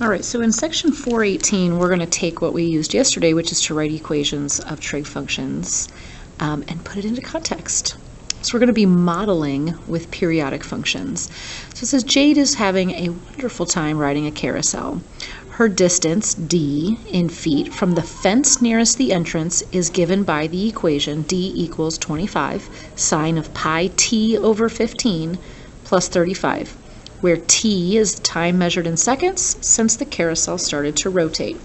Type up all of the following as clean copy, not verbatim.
All right, so in section 418, we're going to take what we used yesterday, which is to write equations of trig functions, and put it into context. So we're going to be modeling with periodic functions. So it says Jade is having a wonderful time riding a carousel. Her distance, d, in feet, from the fence nearest the entrance is given by the equation d equals 25, sine of pi t over 15 plus 35, where t is time measured in seconds since the carousel started to rotate.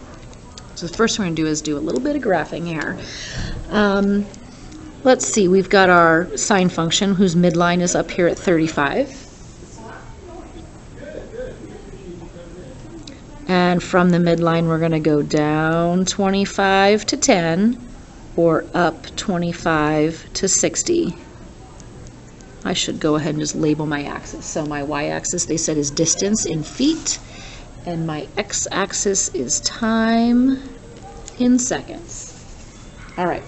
So the first thing we're going to do is do a little bit of graphing here. Let's see, we've got our sine function whose midline is up here at 35. And from the midline, we're going to go down 25 to 10 or up 25 to 60. I should go ahead and just label my axis. So my y-axis, they said, is distance in feet, and my x-axis is time in seconds. All right.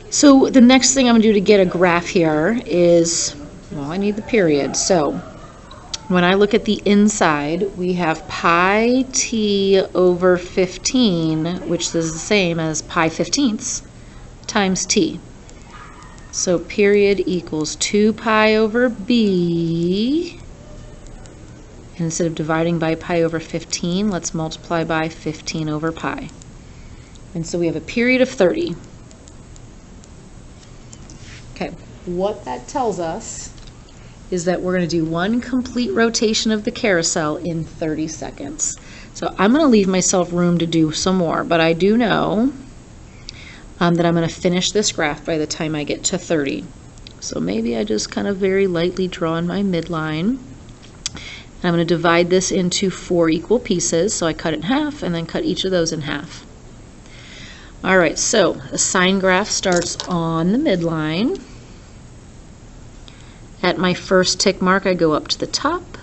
So the next thing I'm going to do to get a graph here is, well, I need the period. So when I look at the inside, we have pi t over 15, which is the same as pi 15ths, times t. So period equals 2 pi over b. And instead of dividing by pi over 15, let's multiply by 15 over pi. And so we have a period of 30. Okay, what that tells us is that we're going to do one complete rotation of the carousel in 30 seconds. So I'm going to leave myself room to do some more, but I do know that I'm going to finish this graph by the time I get to 30. So maybe I just kind of very lightly draw in my midline. And I'm going to divide this into 4 equal pieces. So I cut it in half and then cut each of those in half. All right, so the sine graph starts on the midline. At my first tick mark, I go up to the top,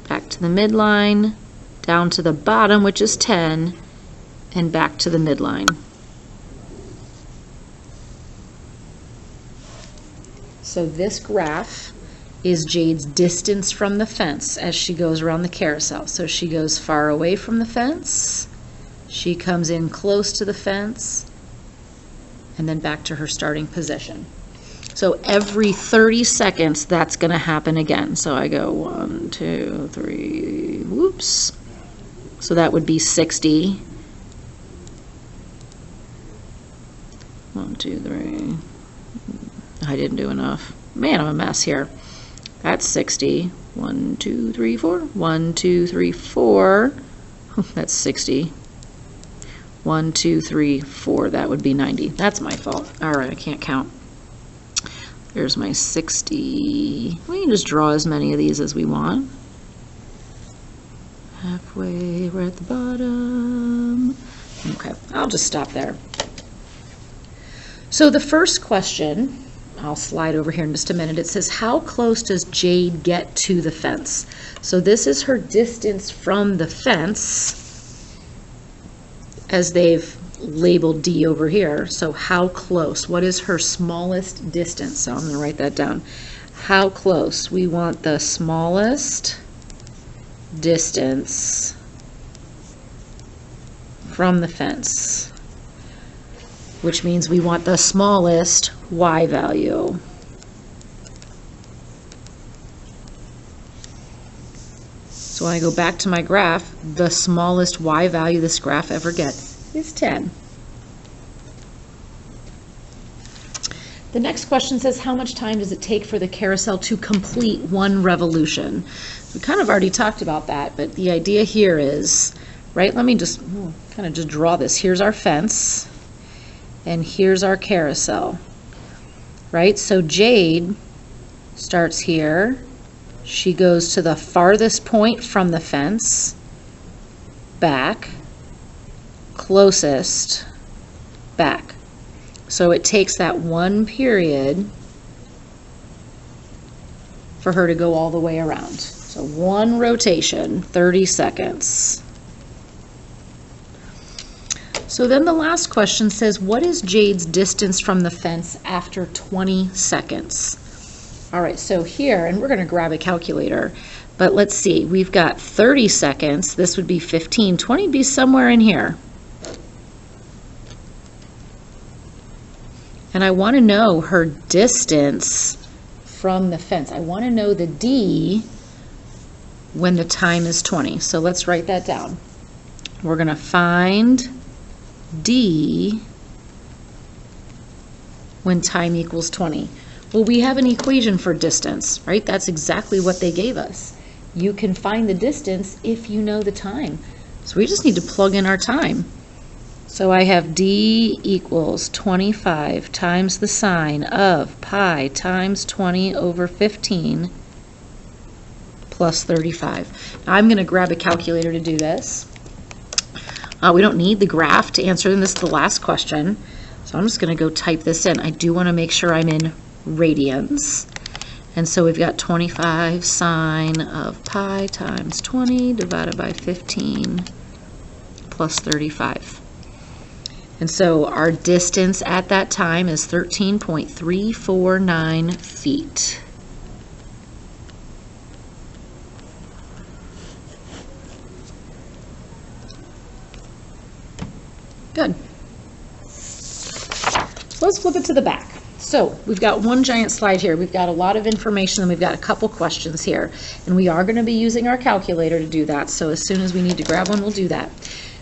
back to the midline, down to the bottom, which is 10, and back to the midline. So this graph is Jade's distance from the fence as she goes around the carousel. So she goes far away from the fence, she comes in close to the fence, and then back to her starting position. So every 30 seconds, that's going to happen again. So I go 1, 2, 3, whoops. So that would be 60. 1, 2, 3. I didn't do enough. Man, I'm a mess here. That's 60. 1, 2, 3, 4. 1, 2, 3, 4. That's 60. 1, 2, 3, 4. That would be 90. That's my fault. All right, I can't count. There's my 60. We can just draw as many of these as we want. Halfway, we're at the bottom. Okay, I'll just stop there. So the first question, I'll slide over here in just a minute. It says, how close does Jade get to the fence? So this is her distance from the fence, as they've labeled D over here. So how close? What is her smallest distance? So I'm going to write that down. How close? We want the smallest distance from the fence, which means we want the smallest y value. So when I go back to my graph, the smallest y value this graph ever gets is 10. The next question says, how much time does it take for the carousel to complete one revolution? We kind of already talked about that, but the idea here is, right, let me just kind of just draw this. Here's our fence, and here's our carousel, right? So Jade starts here. She goes to the farthest point from the fence, back, closest, back. So it takes that one period for her to go all the way around. So one rotation, 30 seconds. So then the last question says, what is Jade's distance from the fence after 20 seconds? All right, so here, and we're going to grab a calculator, But let's see, we've got 30 seconds. This would be 15. 20 would be somewhere in here. And I want to know her distance from the fence. I want to know the D when the time is 20. So let's write that down. We're going to find D when time equals 20. Well, we have an equation for distance, right? That's exactly what they gave us. You can find the distance if you know the time. So we just need to plug in our time. So I have D equals 25 times the sine of pi times 20 over 15 plus 35. Now I'm going to grab a calculator to do this. We don't need the graph to answer this, the last question. So I'm just going to go type this in. I do want to make sure I'm in radians. And so we've got 25 sine of pi times 20 divided by 15 plus 35. And so our distance at that time is 13.349 feet. Good. So let's flip it to the back. So we've got one giant slide here. We've got a lot of information, and we've got a couple questions here. And we are going to be using our calculator to do that. So as soon as we need to grab one, we'll do that.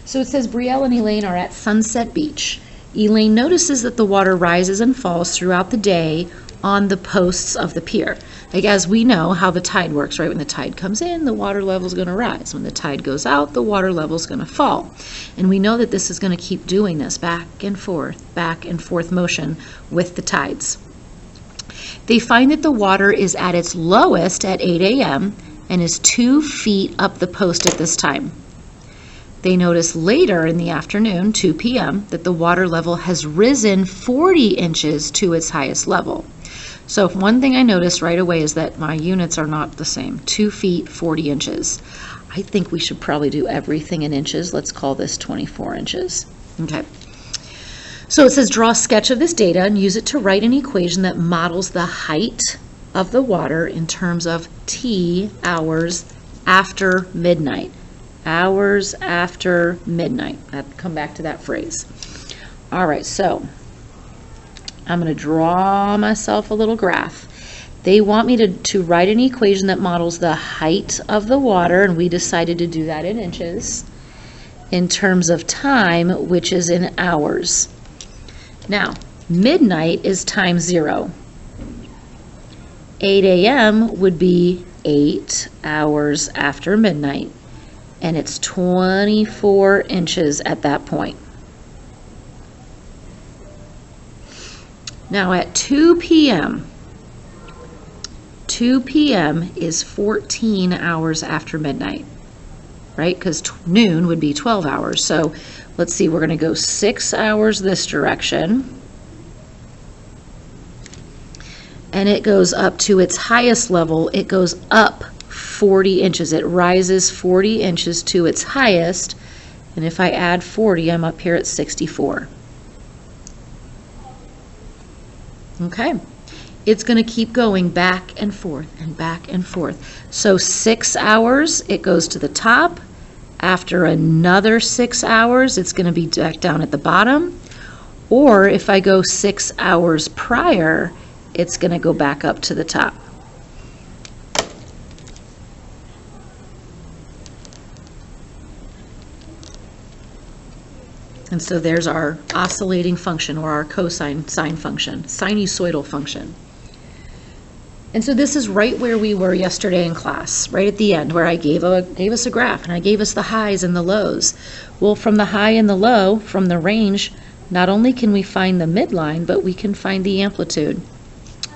So it says Brielle and Elaine are at Sunset Beach. Elaine notices that the water rises and falls throughout the day on the posts of the pier. Like, as we know how the tide works, right? When the tide comes in, the water level is going to rise. When the tide goes out, the water level is going to fall. And we know that this is going to keep doing this back and forth motion with the tides. They find that the water is at its lowest at 8 a.m. and is 2 feet up the post at this time. They notice later in the afternoon, 2 p.m., that the water level has risen 40 inches to its highest level. So one thing I noticed right away is that my units are not the same. 2 feet, 40 inches. I think we should probably do everything in inches. Let's call this 24 inches. Okay. So it says draw a sketch of this data and use it to write an equation that models the height of the water in terms of T hours after midnight. Hours after midnight. I'll come back to that phrase. All right, so I'm going to draw myself a little graph. They want me to write an equation that models the height of the water, and we decided to do that in inches, in terms of time, which is in hours. Now, midnight is time 0. 8 a.m. would be 8 hours after midnight, and it's 24 inches at that point. Now at 2 p.m., 2 p.m. is 14 hours after midnight, right? Because noon would be 12 hours. So let's see, we're going to go 6 hours this direction. And it goes up to its highest level. It goes up 40 inches. It rises 40 inches to its highest. And if I add 40, I'm up here at 64. Okay, it's going to keep going back and forth and back and forth. So 6 hours, it goes to the top. After another 6 hours, it's going to be back down at the bottom. Or if I go 6 hours prior, it's going to go back up to the top. And so there's our oscillating function, or our cosine sine function, sinusoidal function. And so this is right where we were yesterday in class, right at the end, where I gave us a graph, and I gave us the highs and the lows. Well, from the high and the low, from the range, not only can we find the midline, but we can find the amplitude.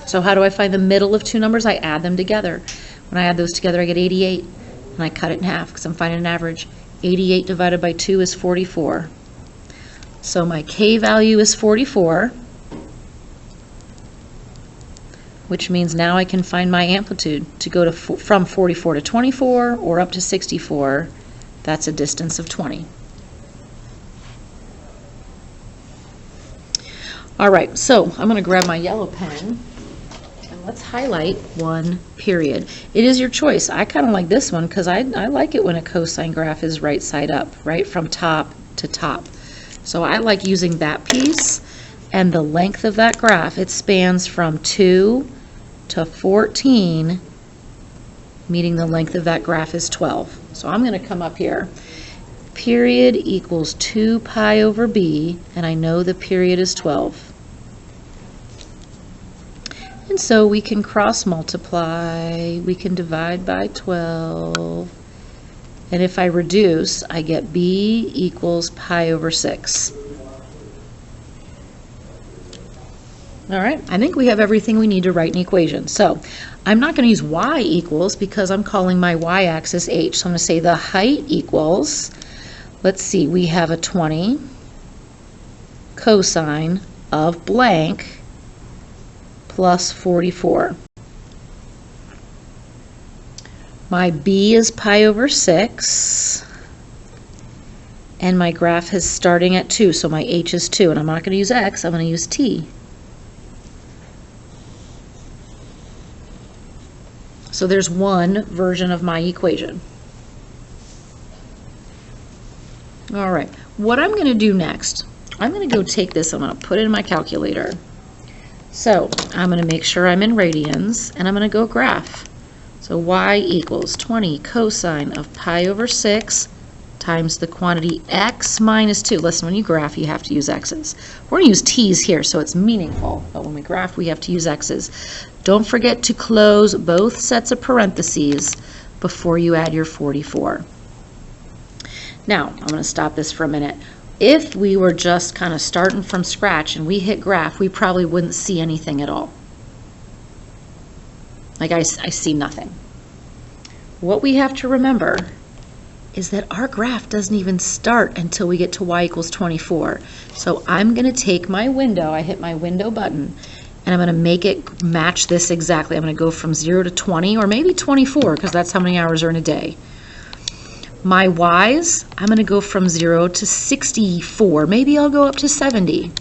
So how do I find the middle of two numbers? I add them together. When I add those together, I get 88, and I cut it in half because I'm finding an average. 88 divided by 2 is 44. So my K value is 44, which means now I can find my amplitude to go to from 44 to 24 or up to 64. That's a distance of 20. All right, so I'm going to grab my yellow pen, and Let's highlight one period. It is your choice. I kind of like this one because I like it when a cosine graph is right side up, right from top to top. So I like using that piece, and the length of that graph, it spans from 2 to 14, meaning the length of that graph is 12. So I'm going to come up here. Period equals 2 pi over b, and I know the period is 12. And so we can cross multiply, we can divide by 12, and if I reduce, I get b equals pi over 6. All right, I think we have everything we need to write an equation. So I'm not going to use y equals because I'm calling my y-axis h. So I'm going to say the height equals, let's see, we have a 20 cosine of blank plus 44. My b is pi over 6, and my graph is starting at 2, so my h is 2, and I'm not going to use x, I'm going to use t. So there's one version of my equation. All right, what I'm going to do next, I'm going to go take this, I'm going to put it in my calculator. So I'm going to make sure I'm in radians, and I'm going to go graph. So y equals 20 cosine of pi over 6 times the quantity x minus 2. Listen, when you graph, you have to use x's. We're going to use t's here, so it's meaningful, but when we graph, we have to use x's. Don't forget to close both sets of parentheses before you add your 44. Now, I'm going to stop this for a minute. If we were just kind of starting from scratch and we hit graph, we probably wouldn't see anything at all. Like I see nothing. What we have to remember is that our graph doesn't even start until we get to y equals 24. So I'm going to take my window, I hit my window button, and I'm going to make it match this exactly. I'm going to go from 0 to 20, or maybe 24, because that's how many hours are in a day. My y's, I'm going to go from 0 to 64. Maybe I'll go up to 70.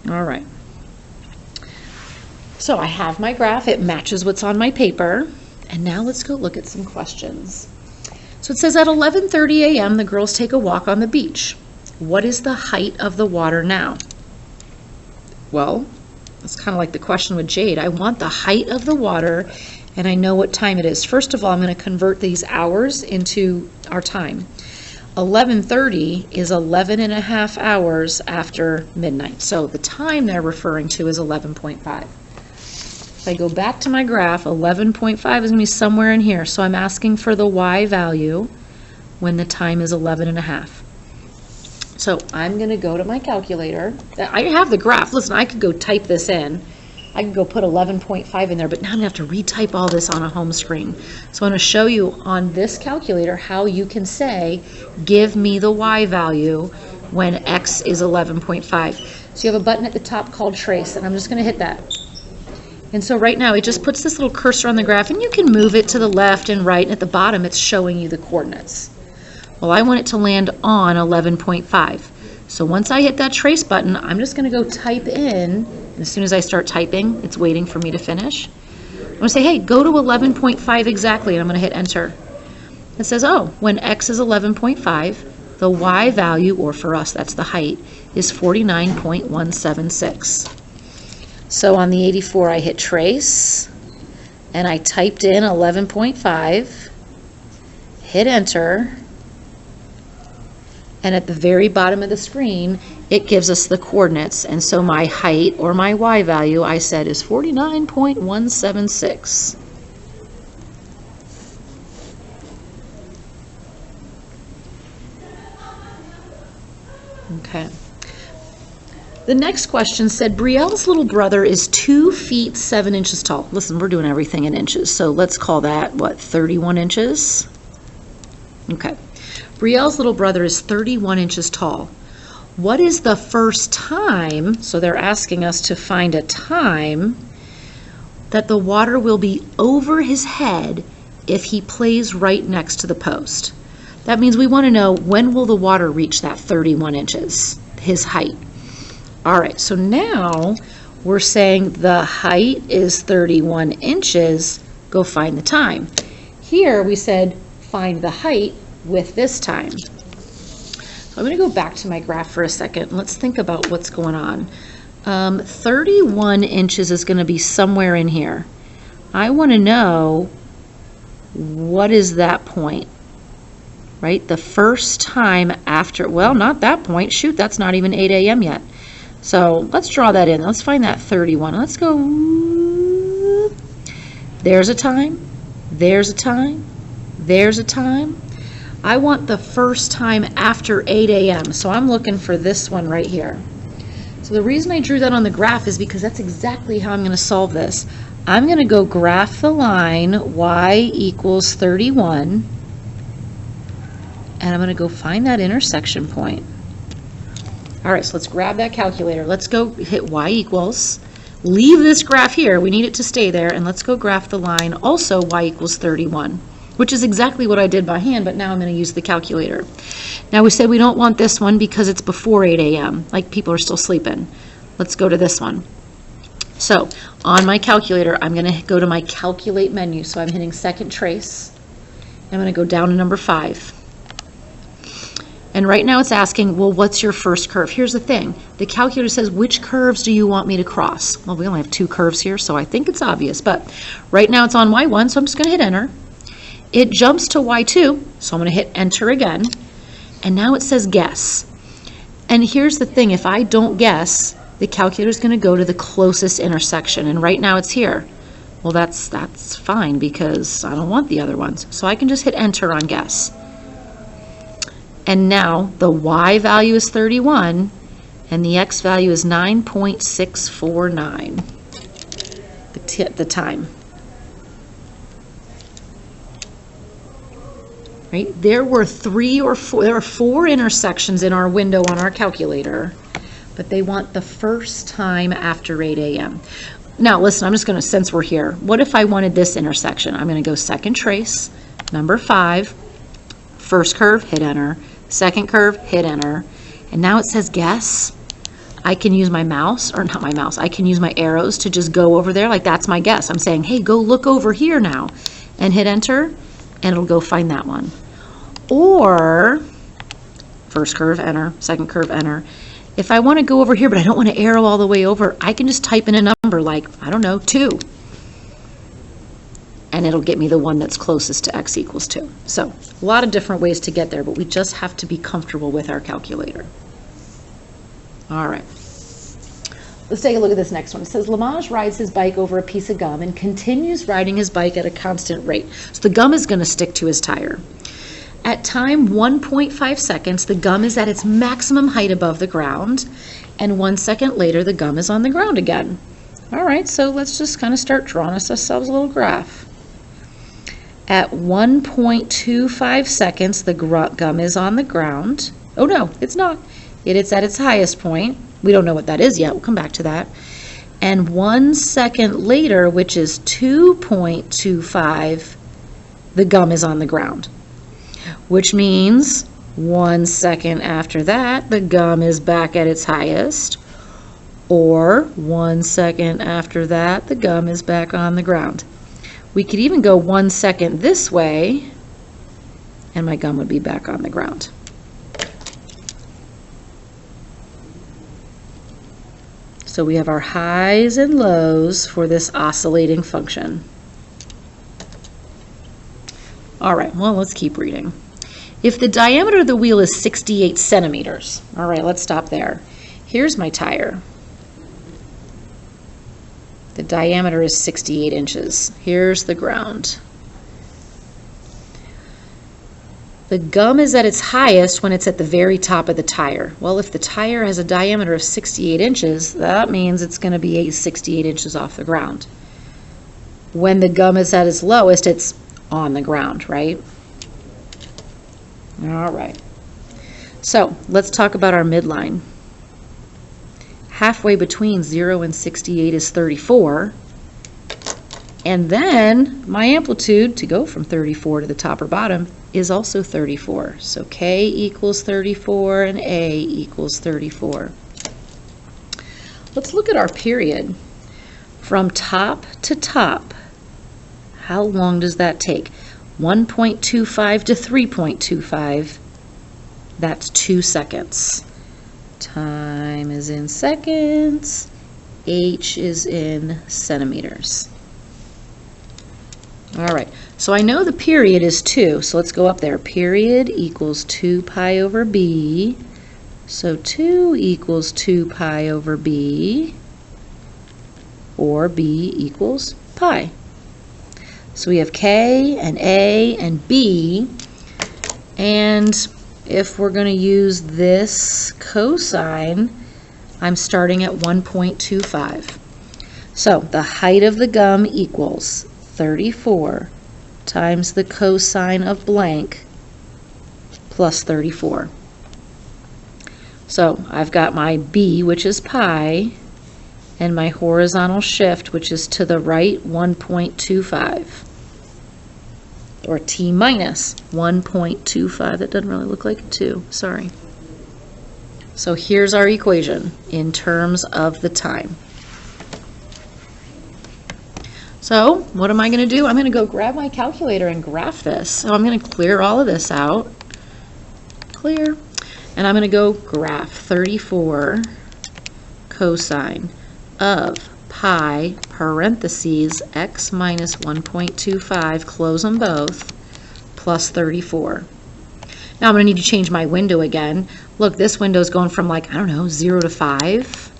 All right. So I have my graph. It matches what's on my paper. And now let's go look at some questions. So it says at 11:30 a.m. the girls take a walk on the beach. What is the height of the water now? Well, it's kind of like the question with Jade. I want the height of the water, and I know what time it is. First of all, I'm going to convert these hours into our time. 11:30 is 11 and a half hours after midnight. So the time they're referring to is 11.5. If I go back to my graph, 11.5 is going to be somewhere in here. So I'm asking for the y value when the time is 11 and a half. So I'm going to go to my calculator. I have the graph. Listen, I could go type this in. I could go put 11.5 in there, but now I'm going to have to retype all this on a home screen. So I'm going to show you on this calculator how you can say, give me the y value when x is 11.5. So you have a button at the top called trace, and I'm just going to hit that. And so right now it just puts this little cursor on the graph, and you can move it to the left and right, and at the bottom it's showing you the coordinates. Well, I want it to land on 11.5. So once I hit that trace button, I'm just going to go type in, and as soon as I start typing, it's waiting for me to finish. I'm going to say, hey, go to 11.5 exactly, and I'm going to hit enter. It says, oh, when x is 11.5, the y value, or for us, that's the height, is 49.176. So on the 84, I hit trace, and I typed in 11.5, hit enter, and at the very bottom of the screen, it gives us the coordinates. And so my height, or my y value, I said is 49.176. Okay. The next question said, Brielle's little brother is 2 feet 7 inches tall. Listen, we're doing everything in inches, so let's call that, what, 31 inches? Okay. Brielle's little brother is 31 inches tall. What is the first time, so they're asking us to find a time, that the water will be over his head if he plays right next to the post? That means we want to know, when will the water reach that 31 inches, his height. All right, so now we're saying the height is 31 inches, go find the time. Here we said find the height with this time. So I'm going to go back to my graph for a second. Let's think about what's going on. 31 inches is going to be somewhere in here. I want to know, what is that point? Right? The first time after, well, not that point. Shoot, that's not even 8 a.m. yet. So let's draw that in. Let's find that 31. Let's go. There's a time. There's a time. There's a time. I want the first time after 8 a.m. So I'm looking for this one right here. So the reason I drew that on the graph is because that's exactly how I'm going to solve this. I'm going to go graph the line y equals 31. And I'm going to go find that intersection point. All right, so let's grab that calculator. Let's go hit y equals. Leave this graph here. We need it to stay there. And let's go graph the line also y equals 31, which is exactly what I did by hand, but now I'm going to use the calculator. Now we said we don't want this one because it's before 8 a.m., like people are still sleeping. Let's go to this one. So on my calculator, I'm going to go to my calculate menu. So I'm hitting second trace. I'm going to go down to number 5. And right now it's asking, well, what's your first curve? Here's the thing. The calculator says, which curves do you want me to cross? Well, we only have 2 curves here, so I think it's obvious. But right now it's on Y1, so I'm just going to hit enter. It jumps to Y2, so I'm going to hit enter again. And now it says guess. And here's the thing. If I don't guess, the calculator is going to go to the closest intersection. And right now it's here. Well, that's fine because I don't want the other ones. So I can just hit enter on guess. And now the y value is 31 and the x value is 9.649, the time. Right? There were 4 intersections in our window on our calculator, but they want the first time after 8 a.m. Now listen, I'm just going to, since we're here, what if I wanted this intersection? I'm going to go second trace, number 5, first curve, hit enter. Second curve, hit enter. And now it says guess. I can use my mouse, or not my mouse, I can use my arrows to just go over there, like that's my guess. I'm saying, hey, go look over here now. And hit enter, and it'll go find that one. Or, first curve, enter, second curve, enter. If I want to go over here, but I don't want to arrow all the way over, I can just type in a number like, I don't know, 2. And it'll get me the one that's closest to x equals 2. So a lot of different ways to get there, but we just have to be comfortable with our calculator. All right. Let's take a look at this next one. It says Lamage rides his bike over a piece of gum and continues riding his bike at a constant rate. So the gum is going to stick to his tire. At time 1.5 seconds, the gum is at its maximum height above the ground, and 1 second later, the gum is on the ground again. All right, so let's just kind of start drawing ourselves a little graph. At 1.25 seconds, the gum is on the ground. Oh no, it's not. It's at its highest point. We don't know what that is yet. We'll come back to that. And 1 second later, which is 2.25, the gum is on the ground. Which means 1 second after that, the gum is back at its highest. Or 1 second after that, the gum is back on the ground. We could even go 1 second this way, and my gum would be back on the ground. So we have our highs and lows for this oscillating function. All right, well, let's keep reading. If the diameter of the wheel is 68 centimeters, all right, let's stop there. Here's my tire. The diameter is 68 inches. Here's the ground. The gum is at its highest when it's at the very top of the tire. Well, if the tire has a diameter of 68 inches, that means it's going to be 68 inches off the ground. When the gum is at its lowest, it's on the ground, right? All right. So let's talk about our midline. Halfway between 0 and 68 is 34. And then my amplitude to go from 34 to the top or bottom is also 34. So K equals 34 and A equals 34. Let's look at our period. From top to top, how long does that take? 1.25 to 3.25, that's 2 seconds. Time is in seconds, H is in centimeters. All right, so I know the period is 2, so let's go up there. Period equals 2 pi over B. So 2 equals 2 pi over B, or B equals pi. So we have K and A and B, and if we're going to use this cosine, I'm starting at 1.25. So the height of the gum equals 34 times the cosine of blank plus 34. So I've got my B, which is pi, and my horizontal shift, which is to the right, 1.25. Or T minus 1.25. That doesn't really look like a 2. Sorry. So here's our equation in terms of the time. So what am I going to do? I'm going to go grab my calculator and graph this. So I'm going to clear all of this out. Clear. And I'm going to go graph 34 cosine of pi parentheses x minus 1.25, close them both, plus 34. Now I'm going to need to change my window again. Look, this window is going from like, I don't know, 0 to 5.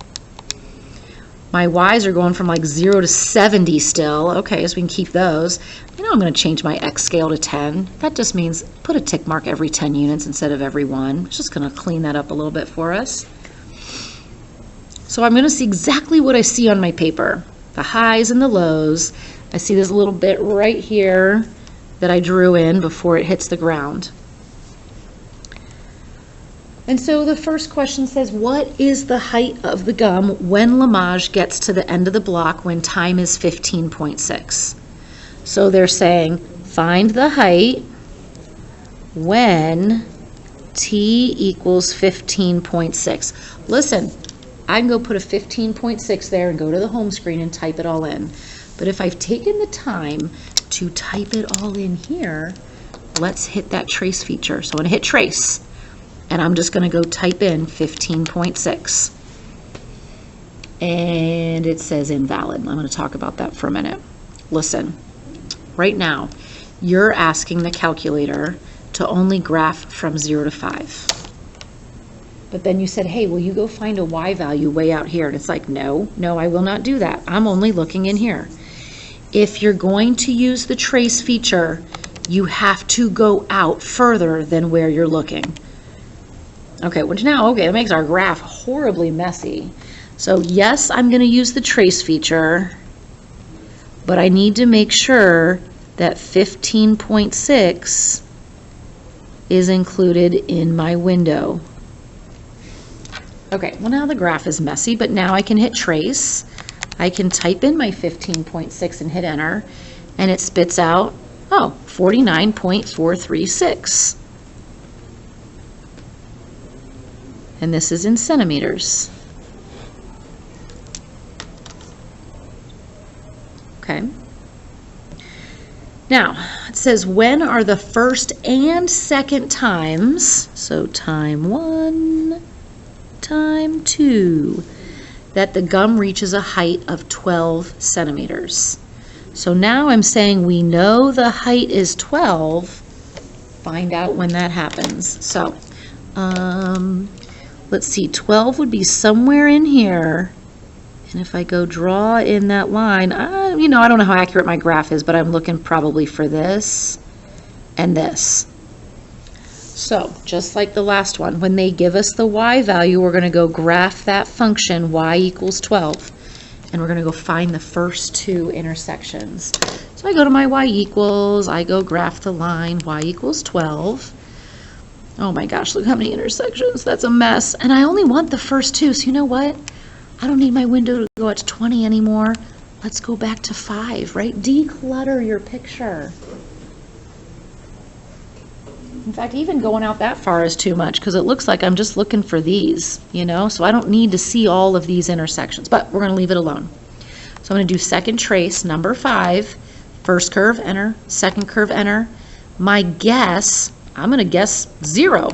My y's are going from like 0 to 70 still. Okay, so we can keep those. You know, I'm going to change my x scale to 10. That just means put a tick mark every 10 units instead of every 1. It's just going to clean that up a little bit for us. So I'm going to see exactly what I see on my paper. The highs and the lows. I see this little bit right here that I drew in before it hits the ground. And so the first question says, what is the height of the gum when Lamaze gets to the end of the block when time is 15.6? So they're saying, find the height when t equals 15.6. Listen, I can go put a 15.6 there and go to the home screen and type it all in. But if I've taken the time to type it all in here, let's hit that trace feature. So I'm going to hit trace. And I'm just going to go type in 15.6. And it says invalid. I'm going to talk about that for a minute. Listen, right now, you're asking the calculator to only graph from 0 to 5. But then you said, hey, will you go find a y value way out here? And it's like, no, I will not do that. I'm only looking in here. If you're going to use the trace feature, you have to go out further than where you're looking. Okay, which now, okay, it makes our graph horribly messy. So yes, I'm going to use the trace feature, but I need to make sure that 15.6 is included in my window. Okay, well now the graph is messy, but now I can hit trace. I can type in my 15.6 and hit enter, and it spits out, oh, 49.436. And this is in centimeters. Okay. Now, it says when are the first and second times, so time 1, time 2, that the gum reaches a height of 12 centimeters. So now I'm saying we know the height is 12. Find out when that happens. So, let's see, 12 would be somewhere in here. And if I go draw in that line, you know, I don't know how accurate my graph is, but I'm looking probably for this and this. So, just like the last one, when they give us the y value, we're going to go graph that function, y equals 12. And we're going to go find the first 2 intersections. So I go to my y equals, I go graph the line, y equals 12. Oh my gosh, look how many intersections. That's a mess. And I only want the first 2, so you know what? I don't need my window to go out to 20 anymore. Let's go back to 5, right? Declutter your picture. In fact, even going out that far is too much because it looks like I'm just looking for these, so I don't need to see all of these intersections, but we're going to leave it alone. So I'm going to do second trace, number 5, first curve, enter, second curve, enter. My guess, I'm going to guess 0.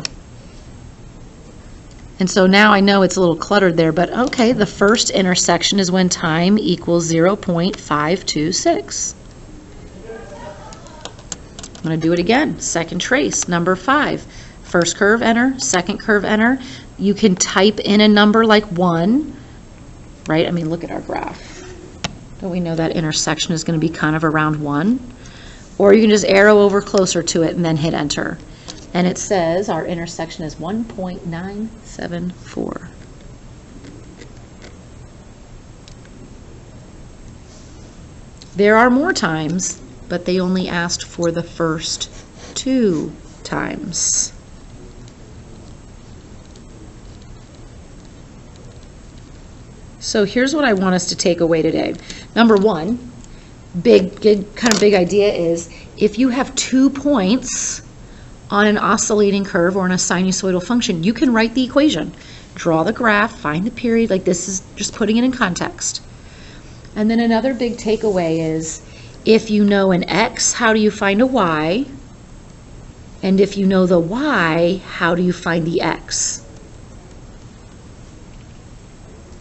And so now I know it's a little cluttered there, but okay, the first intersection is when time equals 0.526. I'm going to do it again. Second trace, number 5. First curve, enter. Second curve, enter. You can type in a number like 1, right? I mean, look at our graph. Don't we know that intersection is going to be kind of around 1? Or you can just arrow over closer to it and then hit enter. And it says our intersection is 1.974. There are more times, but they only asked for the first 2 times. So here's what I want us to take away today. Number 1, big idea is if you have 2 points on an oscillating curve or on a sinusoidal function, you can write the equation. Draw the graph, find the period, like this is just putting it in context. And then another big takeaway is if you know an x, how do you find a y? And if you know the y, how do you find the x?